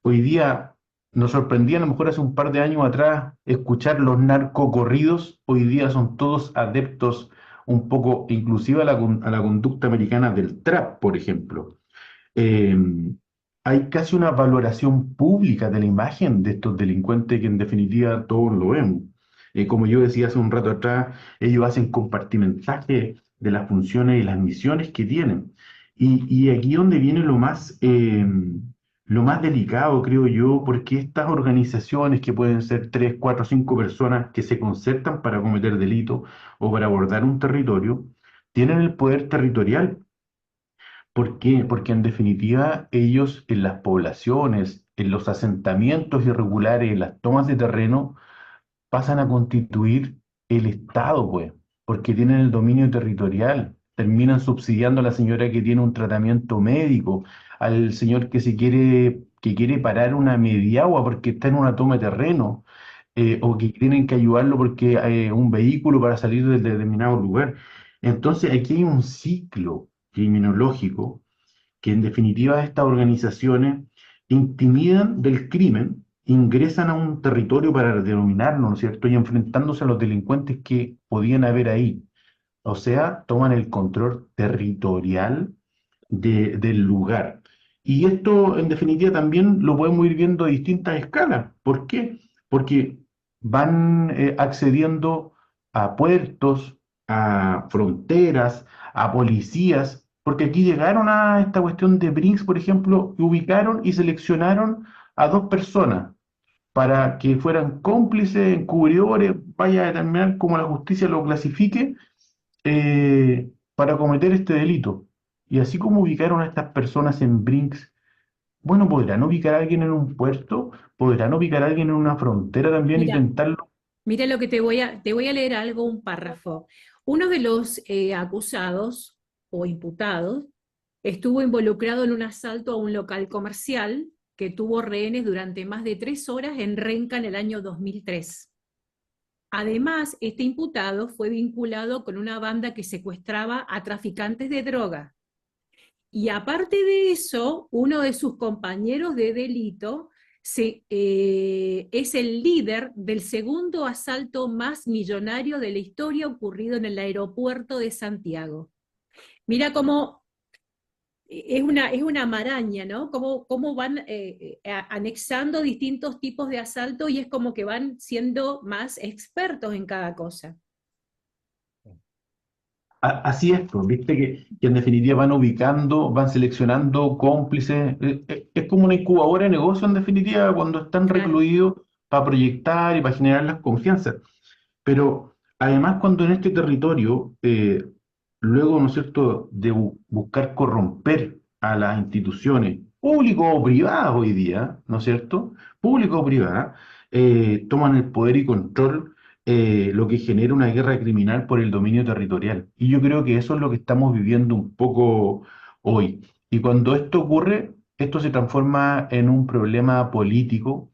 Hoy día nos sorprendía a lo mejor hace un par de años atrás escuchar los narcocorridos, hoy día son todos adeptos un poco inclusive a la conducta americana del trap, por ejemplo. Eh, Hay casi una valoración pública de la imagen de estos delincuentes que en definitiva todos lo vemos. Como yo decía hace un rato atrás, ellos hacen compartimentaje de las funciones y las misiones que tienen. Y aquí donde viene lo más delicado, creo yo, porque estas organizaciones que pueden ser 3, 4, 5 personas que se concertan para cometer delitos o para abordar un territorio, tienen el poder territorial. ¿Por qué? Porque en definitiva ellos en las poblaciones, en los asentamientos irregulares, en las tomas de terreno, pasan a constituir el Estado, pues, porque tienen el dominio territorial. Terminan subsidiando a la señora que tiene un tratamiento médico, al señor que quiere parar una mediagua porque está en una toma de terreno, o que tienen que ayudarlo porque hay un vehículo para salir de determinado lugar. Entonces aquí hay un ciclo criminológico que en definitiva estas organizaciones intimidan del crimen, ingresan a un territorio para denominarlo, ¿no es cierto? Y enfrentándose a los delincuentes que podían haber ahí. O sea, toman el control territorial del lugar. Y esto, en definitiva, también lo podemos ir viendo a distintas escalas. ¿Por qué? Porque van accediendo a puertos, a fronteras, a policías, porque aquí llegaron a esta cuestión de Brinks, por ejemplo, y ubicaron y seleccionaron a 2 personas para que fueran cómplices, encubridores, vaya a determinar cómo la justicia lo clasifique, para cometer este delito. Y así como ubicaron a estas personas en Brinks, bueno, podrán ubicar a alguien en un puerto, podrán ubicar a alguien en una frontera también y Mira, tentarlo. mira lo que te voy a leer algo, un párrafo. Uno de los acusados o imputados estuvo involucrado en un asalto a un local comercial que tuvo rehenes durante más de 3 horas en Renca en el año 2003. Además, este imputado fue vinculado con una banda que secuestraba a traficantes de droga. Y aparte de eso, uno de sus compañeros de delito es el líder del segundo asalto más millonario de la historia ocurrido en el aeropuerto de Santiago. Mira cómo es una maraña, ¿no? Cómo van anexando distintos tipos de asalto y es como que van siendo más expertos en cada cosa. Así es, pues, viste que en definitiva van ubicando, van seleccionando cómplices. Es como una incubadora de negocio en definitiva cuando están Claro. recluidos para proyectar y para generar las confianzas. Pero además cuando en este territorio, luego, ¿no es cierto?, de buscar corromper a las instituciones públicas o privadas hoy día, ¿no es cierto?, públicas o privadas, toman el poder y control, lo que genera una guerra criminal por el dominio territorial. Y yo creo que eso es lo que estamos viviendo un poco hoy. Y cuando esto ocurre, esto se transforma en un problema político,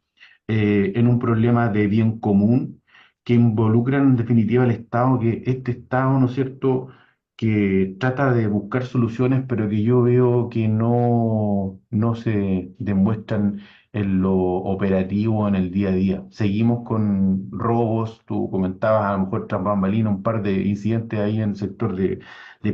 en un problema de bien común que involucran en definitiva al Estado, que este Estado, ¿no es cierto?, que trata de buscar soluciones, pero que yo veo que no se demuestran en lo operativo en el día a día. Seguimos con robos, tú comentabas a lo mejor tras bambalinas un par de incidentes ahí en el sector de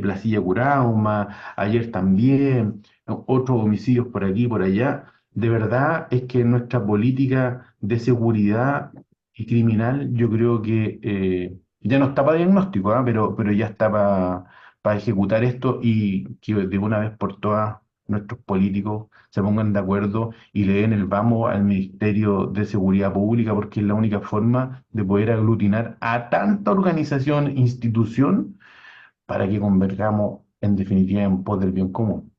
Placilla Curauma, ayer también, otros homicidios por aquí y por allá. De verdad es que nuestra política de seguridad y criminal, yo creo que ya no está para diagnóstico, ¿ah? Pero ya está para ejecutar esto y que de una vez por todas nuestros políticos se pongan de acuerdo y le den el vamos al Ministerio de Seguridad Pública, porque es la única forma de poder aglutinar a tanta organización, institución, para que convergamos en definitiva en pos del bien común.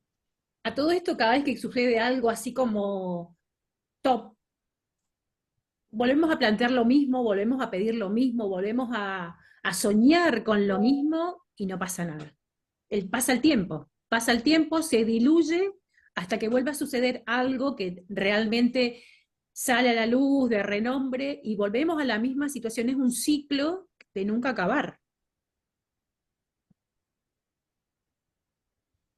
A todo esto, cada vez que sucede algo así como top, volvemos a plantear lo mismo, volvemos a pedir lo mismo, volvemos a soñar con lo mismo y no pasa nada. Pasa el tiempo, se diluye hasta que vuelva a suceder algo que realmente sale a la luz de renombre y volvemos a la misma situación. Es un ciclo de nunca acabar.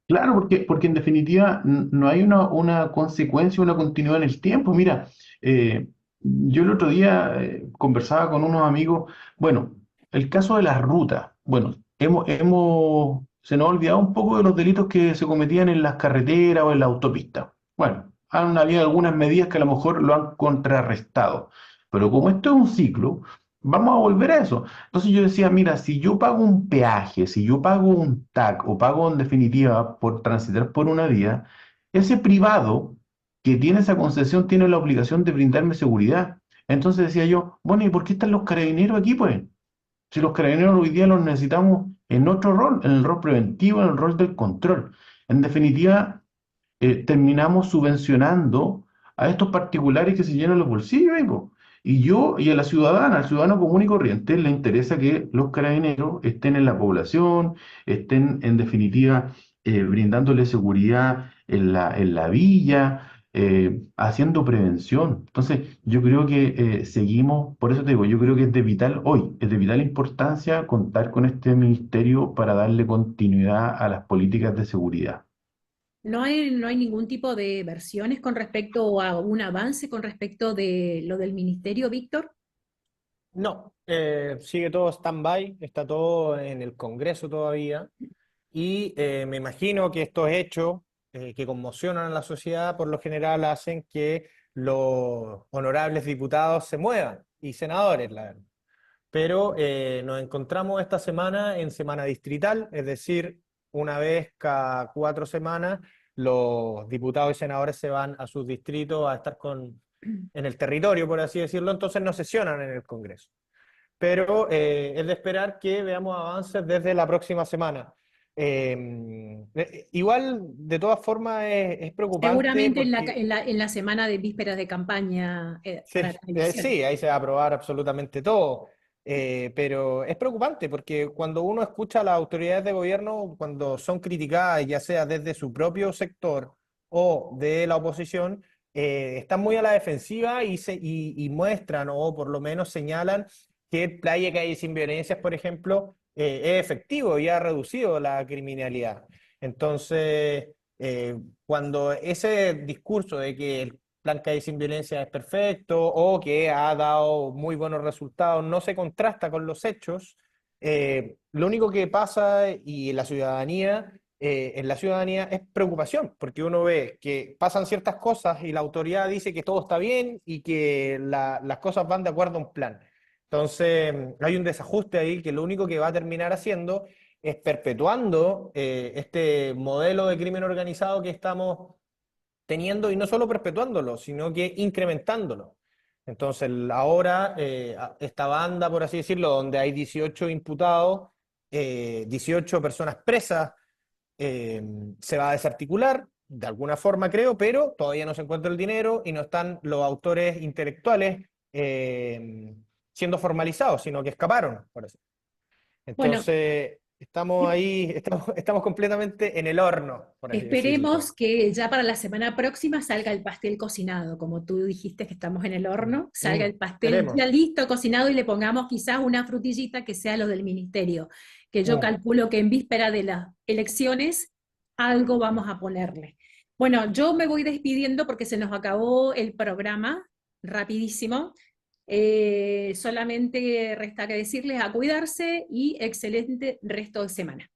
Claro, porque en definitiva no hay una consecuencia, una continuidad en el tiempo. Mira, yo el otro día conversaba con unos amigos, bueno, el caso de las rutas, bueno, se nos ha olvidado un poco de los delitos que se cometían en las carreteras o en la autopista. Bueno, han habido algunas medidas que a lo mejor lo han contrarrestado, pero como esto es un ciclo, vamos a volver a eso. Entonces yo decía, mira, si yo pago un peaje, si yo pago un TAC o pago en definitiva por transitar por una vía, ese privado que tiene esa concesión tiene la obligación de brindarme seguridad. Entonces decía yo, bueno, ¿y por qué están los carabineros aquí, pues? Si los carabineros hoy día los necesitamos en otro rol, en el rol preventivo, en el rol del control. En definitiva, terminamos subvencionando a estos particulares que se llenan los bolsillos, ahí, po. Y yo y a la ciudadana, al ciudadano común y corriente, le interesa que los carabineros estén en la población, estén en definitiva brindándole seguridad en la villa, haciendo prevención. Entonces, yo creo que seguimos, por eso te digo, yo creo que es de vital hoy, es de vital importancia contar con este ministerio para darle continuidad a las políticas de seguridad. No hay ningún tipo de versiones con respecto a un avance con respecto de lo del ministerio, Víctor. No, sigue todo stand-by, está todo en el Congreso todavía. Y me imagino que estos hechos que conmocionan a la sociedad por lo general hacen que los honorables diputados se muevan y senadores, la verdad. Pero nos encontramos esta semana en semana distrital, es decir, una vez cada 4 semanas los diputados y senadores se van a sus distritos a estar en el territorio, por así decirlo, entonces no sesionan en el Congreso. Pero es de esperar que veamos avances desde la próxima semana. Igual, de todas formas, es preocupante Seguramente porque en la semana de vísperas de campaña para sí, las elecciones. sí, ahí se va a aprobar absolutamente todo. Pero es preocupante porque cuando uno escucha a las autoridades de gobierno, cuando son criticadas, ya sea desde su propio sector o de la oposición, están muy a la defensiva y muestran o por lo menos señalan que el Playa Calle Sin Violencias, por ejemplo, es efectivo y ha reducido la criminalidad. Entonces, cuando ese discurso de que el Plan Calle Sin Violencia es perfecto o que ha dado muy buenos resultados no se contrasta con los hechos, lo único que pasa y en la ciudadanía es preocupación, porque uno ve que pasan ciertas cosas y la autoridad dice que todo está bien y que las cosas van de acuerdo a un plan. Entonces, hay un desajuste ahí que lo único que va a terminar haciendo es perpetuando este modelo de crimen organizado que estamos teniendo, y no solo perpetuándolo, sino que incrementándolo. Entonces, ahora, esta banda, por así decirlo, donde hay 18 imputados, 18 personas presas, eh, se va a desarticular, de alguna forma creo, pero todavía no se encuentra el dinero y no están los autores intelectuales siendo formalizados, sino que escaparon, por así. Bueno, Entonces, estamos ahí, estamos completamente en el horno, por así decirlo. esperemos que ya para la semana próxima salga el pastel cocinado, como tú dijiste que estamos en el horno, salga el pastel Esperemos. ya listo, cocinado, y le pongamos quizás una frutillita que sea lo del ministerio, que yo Mm. calculo que en víspera de las elecciones algo vamos a ponerle. Bueno, yo me voy despidiendo porque se nos acabó el programa rapidísimo. Solamente resta que decirles a cuidarse y excelente resto de semana.